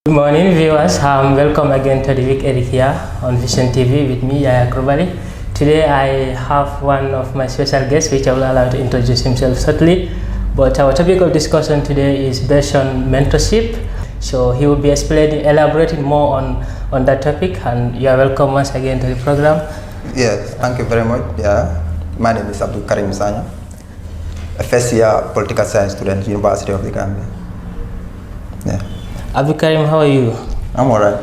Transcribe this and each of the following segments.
Good morning, viewers. Welcome again to the Week Edit here on Vision TV with me, YAHYA KRUBALLY. Today I have one of my special guests, which I will allow to introduce himself shortly. But our topic of discussion today is based on mentorship. So he will be elaborating more on that topic. And you are welcome once again to the program. Yes, thank you very much. Yeah, my name is Abdul Karim Sanya, a first year political science student, University of the Gambia. Yeah. Abdul Karim, how are you? I'm alright.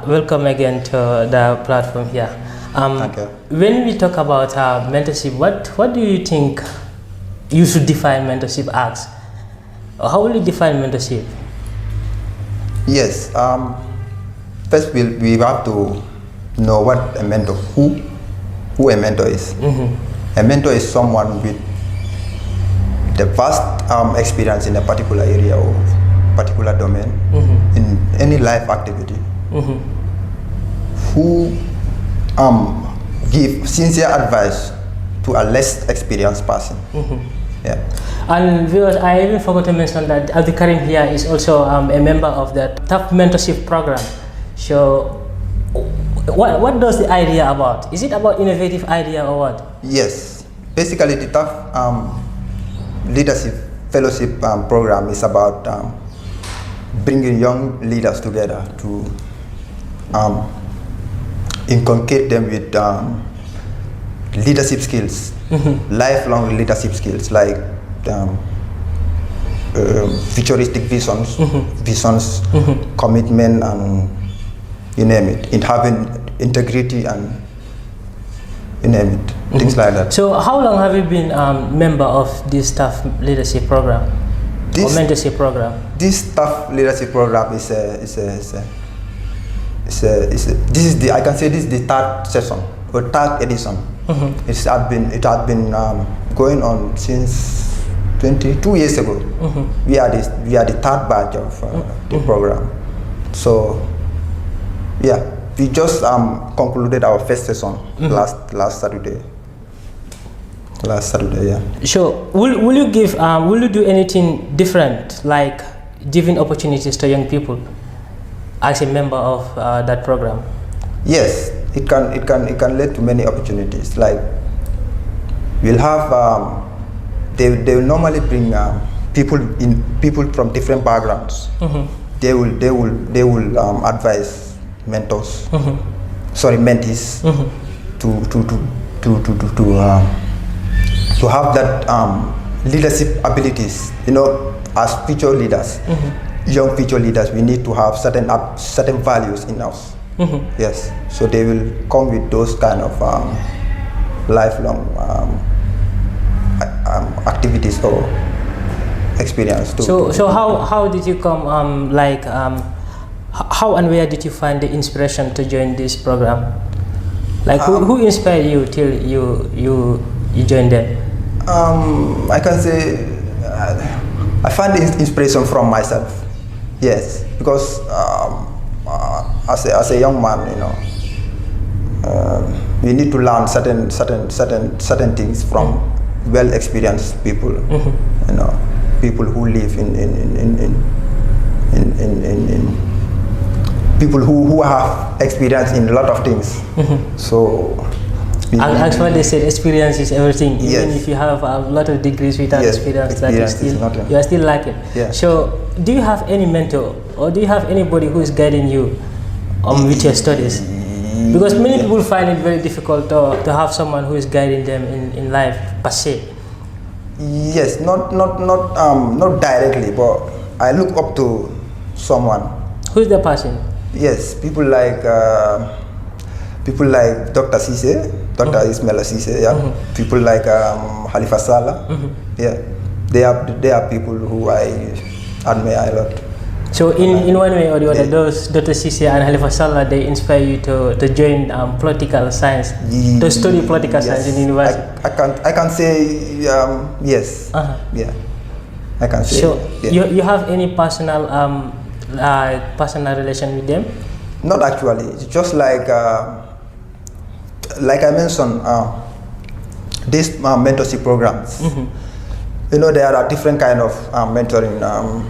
Welcome again to the platform here. Thank you. When we talk about mentorship, what do you think you should define mentorship as? Or how will you define mentorship? Yes. First, we have to know what a mentor, who a mentor is. A mentor is someone with the vast experience in a particular area or particular domain in any life activity, who give sincere advice to a less experienced person. Yeah. And viewers, I even forgot to mention that Abdul Karim here is also a member of the TAF mentorship program. So what does the idea about? Is it about innovative idea or what? Yes, basically the TAF leadership fellowship program is about bringing young leaders together to inculcate them with leadership skills, lifelong leadership skills like futuristic visions, commitment, and you name it, in having integrity and you name it, things like that. So how long have you been member of this staff leadership program? Or mentorship program? This staff leadership program is this is the, I can say this is the third session or third edition. It has been going on since 22 years ago. We are the third batch of the program. So yeah, we just concluded our first session last Saturday. Yeah. So will you do anything different, like giving opportunities to young people as a member of that program? Yes, it can lead to many opportunities. Like we'll have they will normally bring people from different backgrounds. They will advise mentors, mentees to have that leadership abilities. You know, as future leaders, young future leaders, we need to have certain values in us. Yes, so they will come with those kind of lifelong activities or experience too. So how did you come how and where did you find the inspiration to join this program? Like who inspired you till you joined them? I can say I find the inspiration from myself. Yes, because as a young man, you know, we need to learn certain things from well experienced people. You know, people who live in people who have experience in a lot of things. So actually they said experience is everything. Even if you have a lot of degrees without experience, that is you are still lacking. So do you have any mentor or do you have anybody who is guiding you with your studies? Because many people find it very difficult to have someone who is guiding them in life per se. Yes, not directly, but I look up to someone. Who is the person? Yes, people like Dr. Cisse, Dr. Ismaila Cisse, yeah. People like Halifa Sallah, yeah. They are people who I admire a lot. So in one way or the other, those Dr. Cisse and Halifa Sallah, they inspire you to join political science, to study political science in university. I can say yes. Yeah, I can say. So you have any personal relation with them? Not actually. It's just like I mentioned, these mentorship programs. You know, there are different kind of mentoring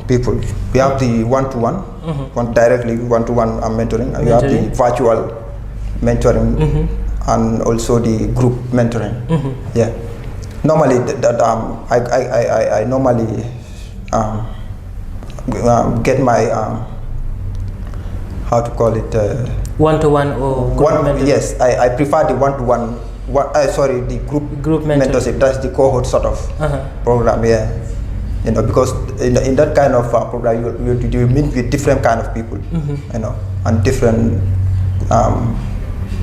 people. We have the one-to-one, directly one-to-one mentoring. And you have the virtual mentoring, and also the group mentoring. Yeah. Normally, I normally get my how to call it one-to-one or group mentoring? Yes, I prefer the one-to-one. Sorry, the group mentorship. That's the cohort sort of program. Yeah, you know, because in that kind of program, you meet with different kind of people, you know, and different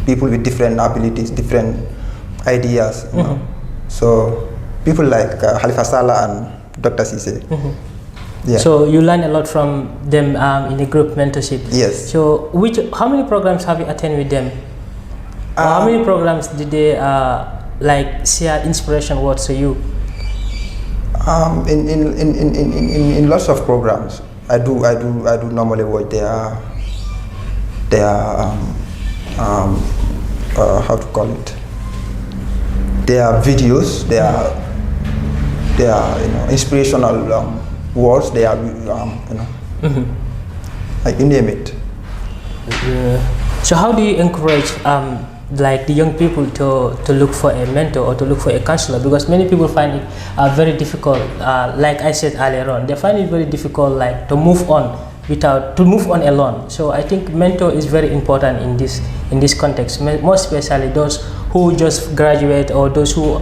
people with different abilities, different ideas. You know? So people like Khalifa Salah and Dr. Cisse. Yeah. So you learn a lot from them in the group mentorship. Yes. So how many programs have you attended with them? How many programs did they like share inspiration words to you? In lots of programs, I do normally watch their how to call it, their videos, their you know, inspirational words. They are you know, like you name it. So how do you encourage like the young people to look for a mentor or to look for a counselor? Because many people find it very difficult, like I said earlier on, they find it very difficult like to move on alone. So I think mentor is very important in this context, more especially those who just graduate, or those who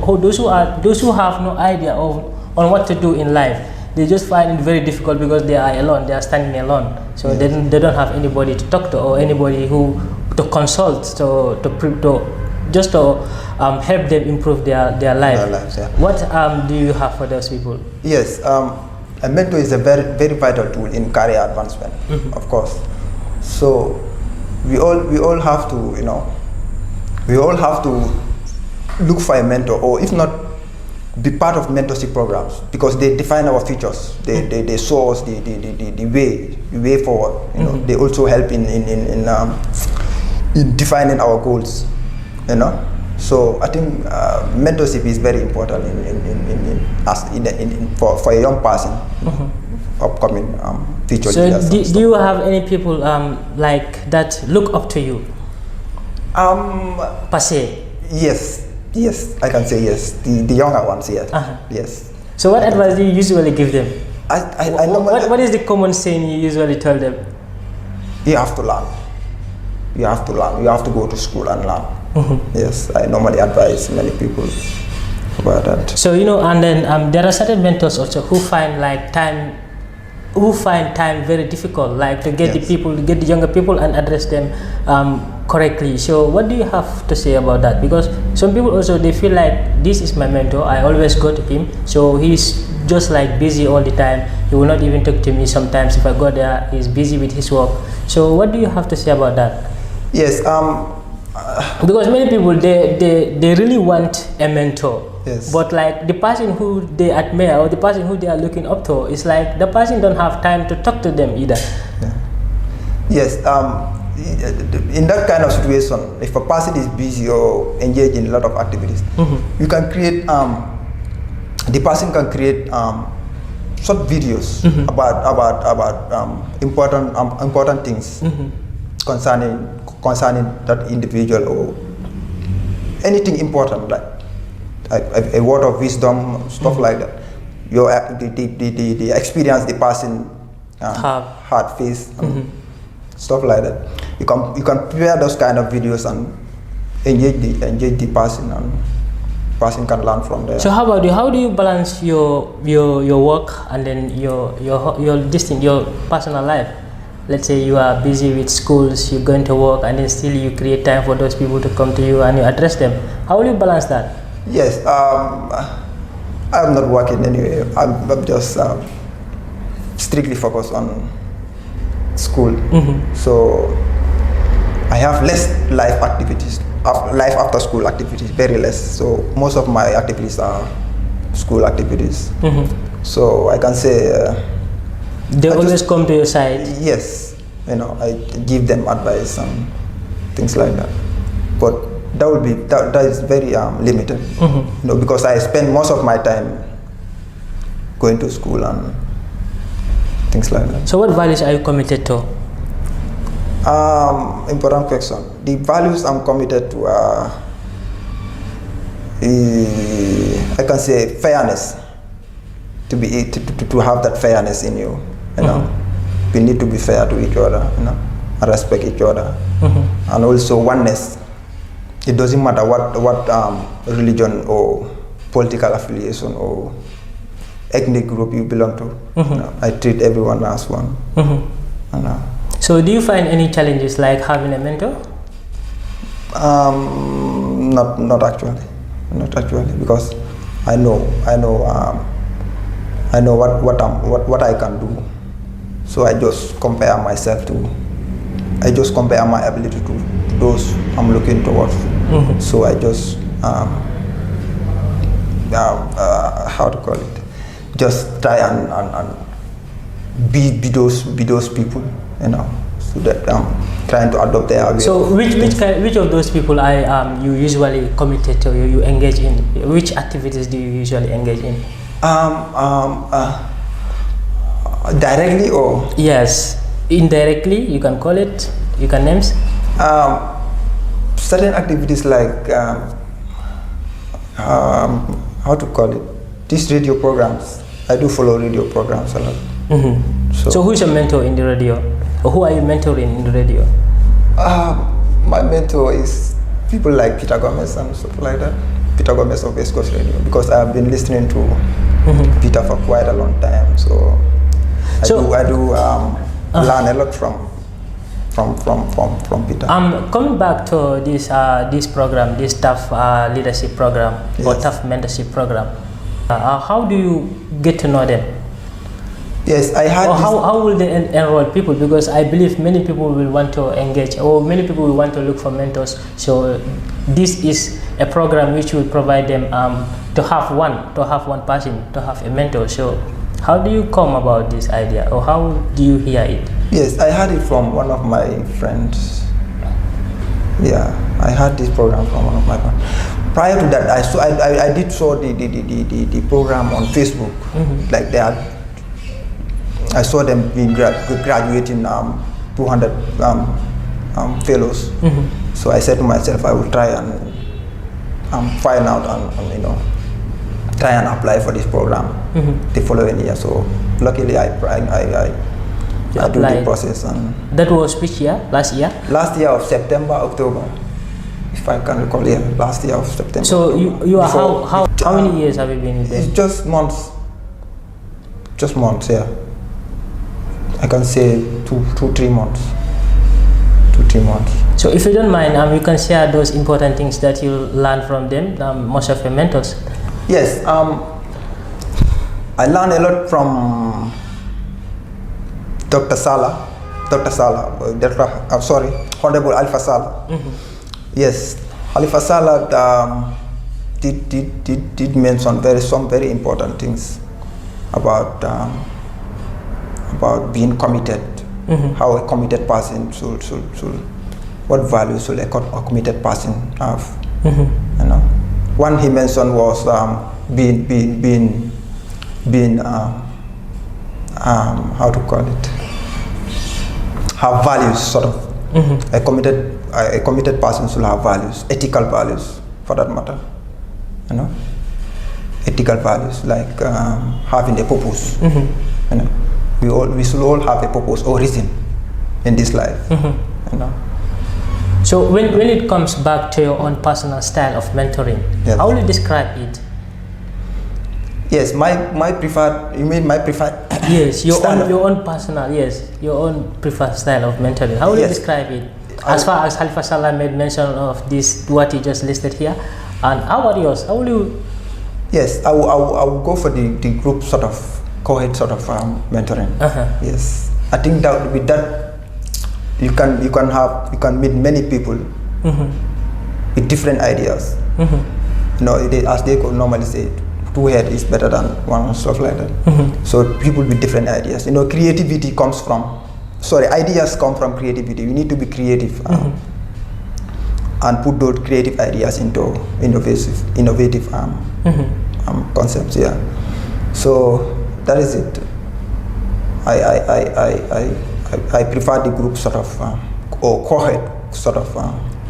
have no idea on what to do in life. They just find it very difficult because they are alone, they are standing alone. So they don't have anybody to talk to, or anybody who to consult, to help them improve their life. What do you have for those people? Yes, a mentor is a very vital tool in career advancement, of course. So we all have to, you know, we all have to look for a mentor, or if not, be part of mentorship programs, because they define our futures. They show us the way forward. You know, they also help in defining our goals. You know, so I think mentorship is very important for a young person, upcoming future leaders. So do you have any people like that look up to you? Per se. Yes, I can say yes. The younger ones, yes. Yes. So what advice do you usually give them? I normally, what is the common saying you usually tell them? You have to learn. You have to learn. You have to go to school and learn. Yes, I normally advise many people about that. So, you know, and then there are certain mentors also who find time very difficult, like to get the younger people and address them correctly. So what do you have to say about that? Because some people also, they feel like this is my mentor, I always go to him, so he's just like busy all the time, he will not even talk to me sometimes. If I go there, he's busy with his work. So what do you have to say about that? Yes, because many people, they really want a mentor. Yes. But like the person who they admire, or the person who they are looking up to, is like the person don't have time to talk to them either. Yes, in that kind of situation, if a person is busy or engaged in a lot of activities, you can create, the person can create short videos about important things concerning that individual, or anything important, like a word of wisdom, stuff like that. The experience the person had faced, stuff like that. You can prepare those kind of videos and engage the person, and person can learn from there. So how about you? How do you balance your work and then your personal life? Let's say you are busy with schools, you're going to work, and then still you create time for those people to come to you and you address them. How will you balance that? Yes, I'm not working anyway. I'm just strictly focused on school. So I have less life activities, life after school activities, very less. So most of my activities are school activities. So I can say they always come to your side. Yes, you know, I give them advice and things like that. But that is very limited, you know, because I spend most of my time going to school and things like that. So what values are you committed to? Important question. The values I'm committed to are, I can say, fairness. To have that fairness in you, you know. We need to be fair to each other, you know, and respect each other, and also oneness. It doesn't matter what religion or political affiliation or ethnic group you belong to. You know, I treat everyone as one. You know. So do you find any challenges like having a mentor? Not actually, because I know what I can do. So I just compare my ability to those I'm looking towards. So I just how to call it? Just try and be those people, you know, so that I'm trying to adopt their way. So which of those people you usually committed to, you engage in? Which activities do you usually engage in? Directly or? Yes, indirectly, you can call it, you can names? Certain activities like, how to call it, these radio programs. I do follow radio programs a lot. So who's your mentor in the radio? Or who are you mentoring in the radio? My mentor is people like Peter Gomez and stuff like that. Peter Gomez of West Coast Radio, because I have been listening to Peter for quite a long time. So I do learn a lot from Peter. Coming back to this program, this tough leadership program, or tough mentorship program, how do you get to know them? Yes, I had. Or how will they enroll people? Because I believe many people will want to engage, or many people will want to look for mentors. So this is a program which will provide them to have one person, to have a mentor. So how do you come about this idea, or how do you hear it? Yes, I heard it from one of my friends. Yeah, I heard this program from one of my friends. Prior to that, I did saw the program on Facebook. Like they had, I saw them being graduating 200 fellows. So I said to myself, I will try and find out and you know, try and apply for this program the following year. So luckily I do the process. And that was which year? Last year? Last year of September, October, if I can recall. Yeah, last year of September. So you are how many years have you been there? It's just months. Just months, yeah. I can say 2-3 months. 2-3 months. So if you don't mind, you can share those important things that you learn from them, most of your mentors. Yes, I learned a lot from Dr. Salah, Honorable Alpha Salah. Yes, Alpha Salah did mention some very important things about being committed. How a committed person should what values should a committed person have? You know, one he mentioned was being how to call it? Have values, sort of. A committed person should have values, ethical values, for that matter. You know, ethical values like having a purpose. You know, we should all have a purpose or reason in this life. You know. So when it comes back to your own personal style of mentoring, how will you describe it? Yes, my preferred. You mean my preferred? Yes, your own personal. Yes, your own preferred style of mentoring. How will you describe it? As far as Alpha Salah made mention of this, what he just listed here, and how about yours? How will you? Yes, I will go for the group sort of co-head sort of mentoring. Yes, I think that with that you can meet many people with different ideas. You know, as they could normally say, two head is better than one, stuff like that. So people with different ideas. You know, creativity comes from. Ideas come from creativity. You need to be creative and put those creative ideas into innovative concepts. Yeah. So that is it. I prefer the group sort of or cohort sort of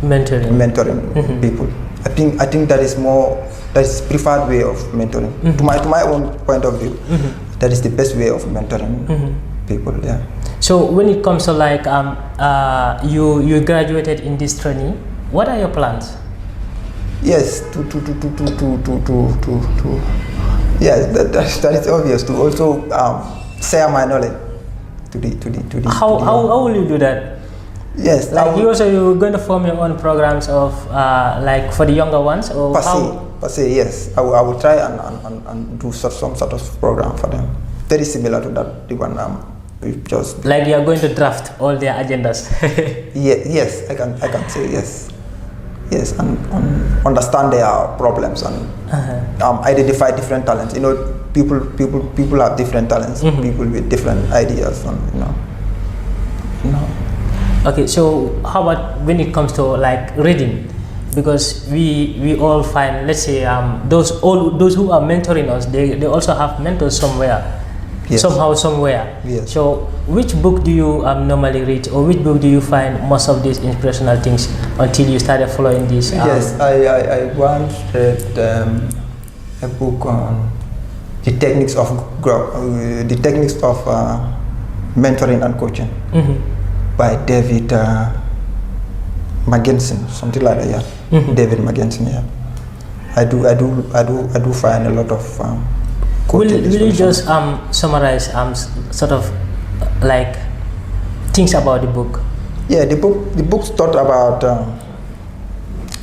mentoring people. I think that is preferred way of mentoring. To my own point of view, that is the best way of mentoring people. Yeah. So when it comes to like you graduated in this training, what are your plans? Yes, yes, that is obvious, to also share my knowledge to the How will you do that? Yes, like you're going to form your own programs of like for the younger ones, or per se, yes. I will try and do some sort of program for them, very similar to that, the one we just. Like you are going to draft all their agendas. Yes, I can say yes. Yes, and understand their problems and identify different talents. You know, people have different talents. People with different ideas, and you know. Okay, so how about when it comes to like reading? Because we all find, let's say, those who are mentoring us, they also have mentors somewhere, somehow, somewhere. Yes. So which book do you normally read, or which book do you find most of these inspirational things until you started following this? Yes, I once read a book on the techniques of mentoring and coaching. By David Magenson, something like that. Yeah, David Magenson. Yeah, I do find a lot of. Will you just summarize sort of like things about the book? Yeah, the book's taught about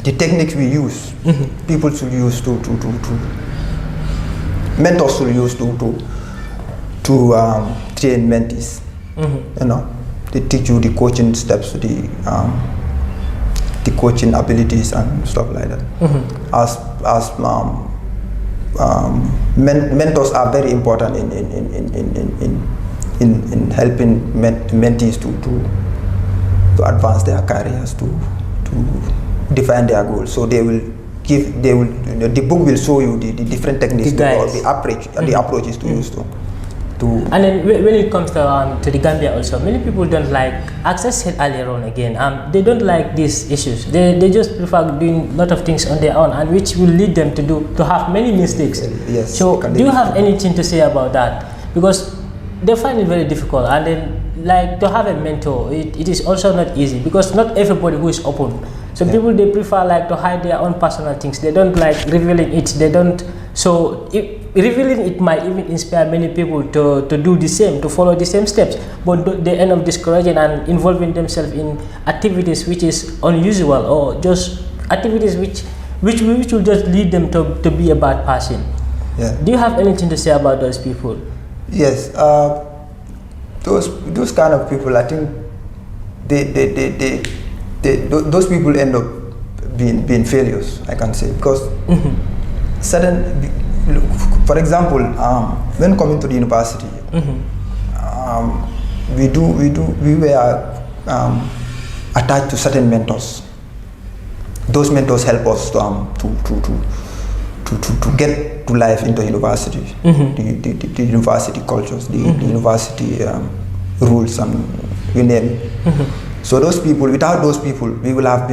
the techniques we use. People should use to mentors should use to train mentees. You know. They teach you the coaching steps, the coaching abilities and stuff like that. Mentors are very important in helping mentees to advance their careers, to define their goals. So the book will show you the different techniques or the approaches to use to. And then when it comes to the Gambia also, many people don't like, as I said earlier on again, they don't like these issues. They just prefer doing a lot of things on their own, and which will lead them to have many mistakes. Yes. So do you have anything to say about that? Because they find it very difficult, and then like to have a mentor, it is also not easy, because not everybody who is open. So people, they prefer like to hide their own personal things. They don't like revealing it. They don't. So revealing it might even inspire many people to do the same, to follow the same steps, but they end up discouraging and involving themselves in activities which is unusual, or just activities which will just lead them to be a bad person. Yeah. Do you have anything to say about those people? Yes, those kind of people, I think those people end up being failures, I can say, because for example, when coming to the university, we were attached to certain mentors. Those mentors help us to get to life into university, the university cultures, the university rules, and you name it. So those people, without those people, we will have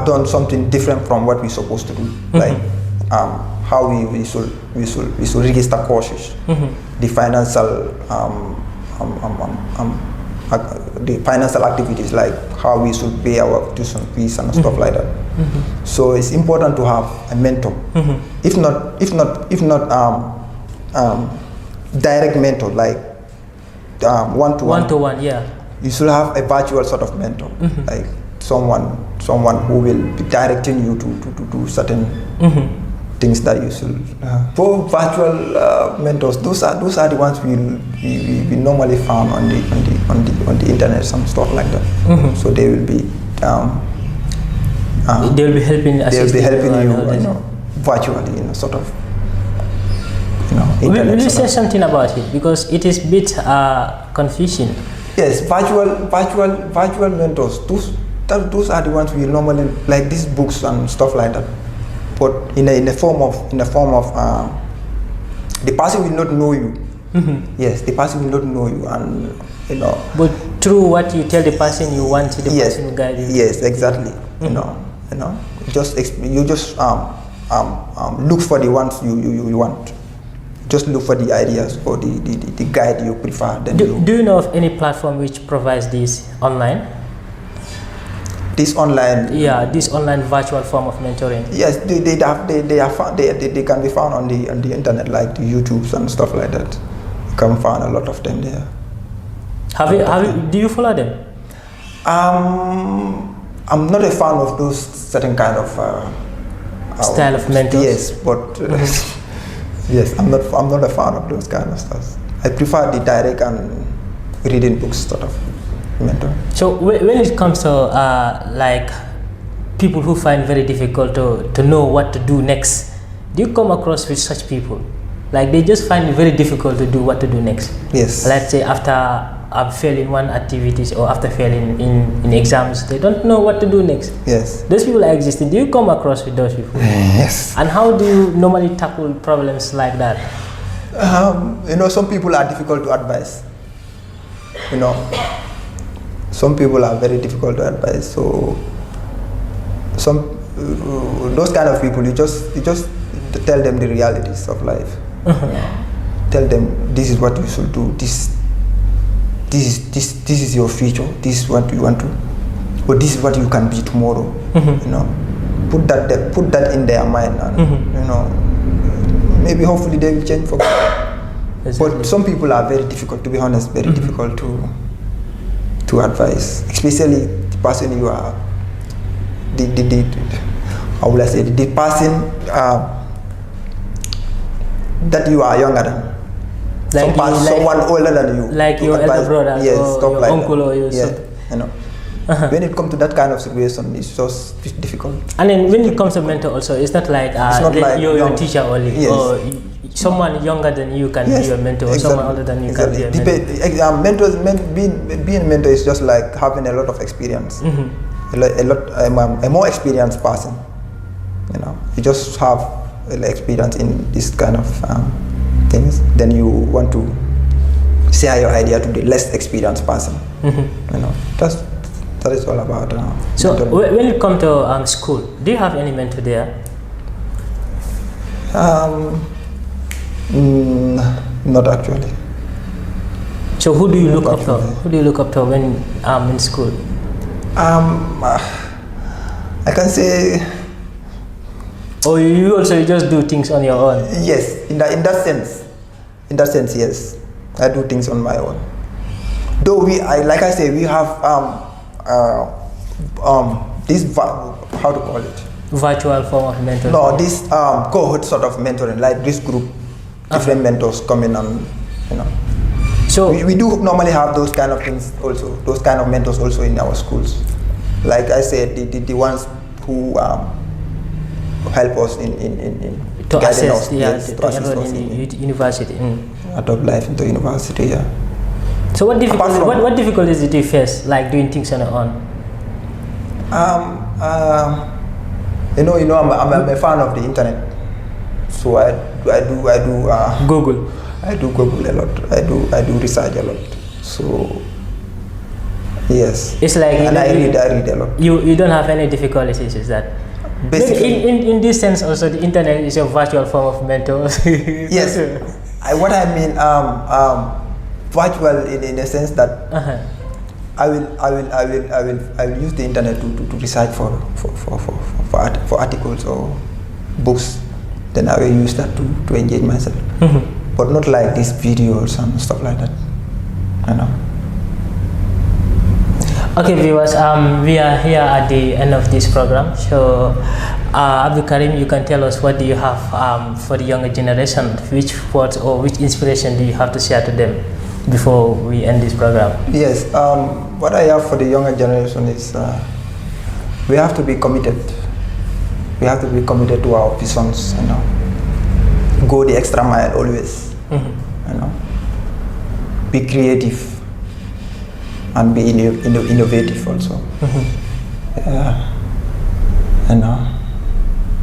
done something different from what we're supposed to do. Like how we should register courses, the financial activities, like how we should pay our tuition fees and stuff like that. So it's important to have a mentor. If not direct mentor, like one-to-one, yeah. You should have a virtual sort of mentor, like someone who will be directing you to do certain things that you should. For virtual mentors, those are the ones we normally found on the internet and stuff like that. So they will be they will be helping. They'll be helping you, virtually, sort of. Will you say something about it, because it is a bit confusing? Yes, virtual mentors. Those are the ones we normally, like these books and stuff like that. but in the form of the person will not know you. Yes, the person will not know you, and you know. But through what you tell the person you want, the person will guide you. Yes, exactly. You know, just look for the ones you want. Just look for the ideas or the guide you prefer. Then do you know of any platform which provides this online? This online? Yeah, this online virtual form of mentoring. Yes, they can be found on the internet, like the YouTubes and stuff like that. You can find a lot of them there. Do you follow them? I'm not a fan of those certain kind of style of mentors. Yes, but yes, I'm not a fan of those kind of stuff. I prefer the direct and reading books sort of mentor. So when it comes to like people who find very difficult to know what to do next, do you come across with such people? Like they just find it very difficult to do what to do next. Yes. Let's say after failing one activities or after failing in exams, they don't know what to do next. Yes. Those people are existing. Do you come across with those people? Yes. And how do you normally tackle problems like that? You know, some people are difficult to advise. You know, some people are very difficult to advise. So those kind of people, you just tell them the realities of life. Tell them this is what you should do. This is your future. This is what you want to, or this is what you can be tomorrow. You know, put that in their mind, and you know, maybe hopefully they will change for good. Exactly. But some people are very difficult, to be honest, very difficult to advise, especially the person you are. How will I say the person that you are younger than. Like someone older than you, like your elder brother, yes, or your like uncle, that. or your son. You know, when it comes to that kind of situation, it's just difficult. And then when it comes to mentor, also, it's not like your teacher only, yes. Or someone younger than you can be your mentor, or someone older than you can be a mentor. Being a mentor is just like having a lot of experience, a more experienced person. You know, you just have experience in this kind of things, then you want to share your idea to the less experienced person. You know, that is all about. So when you come to school, do you have any mentor there? Not actually. So who do you look up to? Who do you look up to when in school? I can say. Or you just do things on your own? Yes, in that sense, yes, I do things on my own. Though like I say, we have this how to call it? Virtual form of mentoring. No, this cohort sort of mentoring, like this group, different mentors come in, and you know. So we do normally have those kind of things also, those kind of mentors also in our schools. Like I said, the ones who help us in to assess, us, yes, to enroll in the university. Adopt life into university, yeah. So what difficulties did you face, like doing things on your own? You know, I'm a fan of the internet, so I do Google. I do Google a lot. I do research a lot. So yes, it's like I read a lot. You don't have any difficulties, is that? Basically, in this sense, also the internet is a virtual form of mentor. Yes, what I mean, virtual in the sense that I will use the internet to research for articles or books. Then I will use that to engage myself, but not like these videos and stuff like that. I know. Okay, viewers, we are here at the end of this program. So, Abdul Karim, you can tell us what do you have for the younger generation? Which words or which inspiration do you have to share to them before we end this program? Yes, what I have for the younger generation is we have to be committed. We have to be committed to our visions. You know, go the extra mile always. You know, be creative. And be innovative also. Yeah. You know,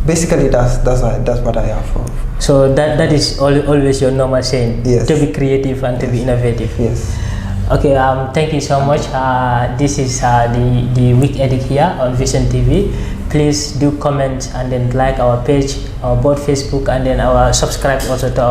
Basically, that's what I have for. So that is always your normal saying. Yes. To be creative and to be innovative. Yes. Okay. Thank you so much. This is the week edit here on Vision TV. Please do comment and then like our page, both Facebook, and then our subscribe also to our